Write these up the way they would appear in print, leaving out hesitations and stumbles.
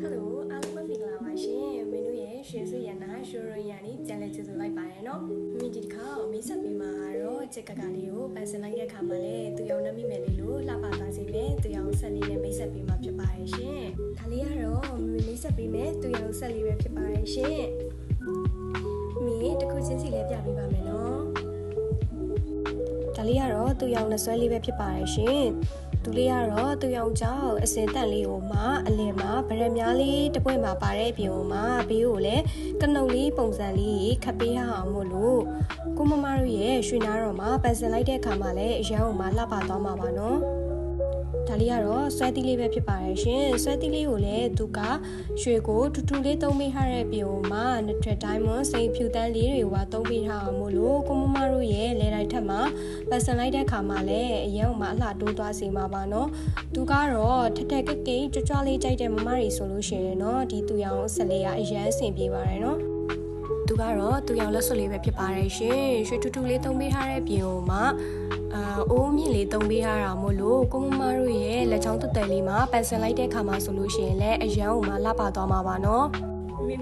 Hello အားလုံးပဲမင်္ဂလာပါရှင်မင်းတို့ရဲ့ရွှေစွေရနာရှိုးရရန်ကြံလဲကျေးဇူးလိုက်ပါရနော်မိဒီတစ်ခါမိတ်ဆက်ပေးမှာတော့ချက်ကကလေးကိုပန်ဆင်လိုက်တဲ့ခါမှာလဲသူရောနမိမယ်လေးလို့လှပသွားစေမယ်သူရောဆက်လေးနဲ့မိတ်ဆက်ပေးမှာဖြစ်ပါရဲ့ရှင်ဒါလေးကတော့မိတ်ဆက်ပေးမယ်သူရောဆက်လေးပဲဖြစ်ပါရဲ့ရှင်မိတခုချင်းစီလေးပြပေးပါမယ်နော်ဒါလေးကတော့သူရောနဲ့ဆွဲလေးပဲဖြစ်ပါရဲ့ရှင်သူလေးကတော့သူရောင်ကြောင့်အစင်တက်လေးကိုမှအလယ်မှာဗရက်များလေးတပွင့်မှာပါတဲ့အပြင်ကိုမှဘေးကိုလည်းကနုတ်လေးပုံစံလေးခပ်ပေးရအောင်မို့လို့ကိုမမတို့ရဲ့ရွှေနာတော်မှာပန်ဆင်လိုက်တဲ့အခါမှာလည်းအရန်ကိုမှလှပသွားမှာပါနော်ဒါလေးကတော့ဆွဲသီးလေးပဲဖြစ်ပါတယ်ရှင်ဆွဲသီးလေးကိုလည်းသူကရွှေကိုထူထူလေးသုံးပေးထားတဲ့ပြင်ကိုမှနှစ်ထက်တိုင်းမွန်စိန်ဖြူတန်းလေးတွေကသုံးပေးထားအောင်မို့လို့ကိုမမတို့ရဲ့လဲတိုင်းထက်မှာပန်ဆင်လိုက်တဲ့အခါမှာလည်းအရန်ကိုမှအလှတိုးသွားစေမှာပါနော်သူကတော့ထက်ထက်ကိတ်ကိတ်ကြွကြွလေးကြိုက်တဲ့မမတွေဆိုလို့ရှိရင်နော်ဒီသူရောင်ဆက်လေးကအရန်အဆင်ပြေပါတယ်နော်သူကတော့သူရောင်လက်စွပ်လေးပဲဖြစ်ပါတယ်ရှင်ရွှေထူထူလေးသုံးပေးထားတဲ့ပြင်ကိုမှအိုးမြင့်လေးသုံးပေးထားတာမို့လို့ကိုမမတို့ရဲ့လက်ချောင်းတက်တယ်လေးမှာပန်ဆင်လိုက်တဲ့ခါမှာဆိုလို့ရှိရင်လည်းအရန်ကိုမှလှပသွားမှာပါနော်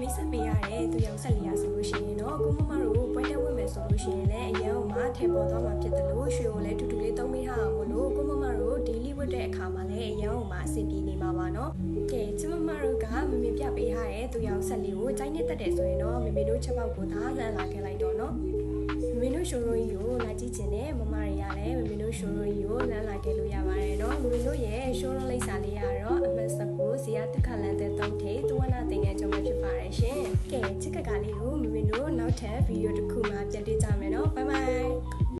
မိဆက်ပေးရတဲ့သူရောင်ဆက်လေးရဆိုလို့ရှိရင်တော့ကိုမမတို့ပွဲတက်ဝင်မယ်ဆိုလို့ရှိရင်လည်းအရန်ကိုမှထည့်ပေါ်သွားမှာဖြစ်တယ်လို့ရွှေကိုလည်းထူထူလေးသုံးပေးထားအောင်မို့လို့ကိုမမတို့ daily ဝတ်တဲ့အခါမှာလည်းအရန်ကိုမှအဆင်ပြေနေမှာပါနော်ကဲချမမတို့ကမမေပြပေးထားတဲ့သူရောင်ဆက်လေးကိုကြိုက်နေတတ်တယ်ဆိုရင်တော့မမေတို့ချက်ပေါက်ကိုဒါလန်လာခဲ့လိုက်တော့နော်မင်းတို့ရှိုးရိုးကြီးကိုလာကြည့်ချင်တဲ့မမတွေကလည်းမင်းတို့ရှိုးရိုးကြီးကိုလမ်းလာခဲ့လို့ရပါတယ်เนาะမင်းတို့ရဲ့ရှိုးရိုးလိပ်စာလေးကတော့အမတ်စကူဇီယာတက်ခလန်တဲ့တုံးထေသူဝနာတင်ငယ်ကြုံမှာဖြစ်ပါတယ်ရှင်ကဲချက်ကကလေးကိုမင်းတို့နောက်ထပ်ဗီဒီယိုတစ်ခုမှပြန်တွေ့ကြမယ်เนาะဘိုင်ဘိုင်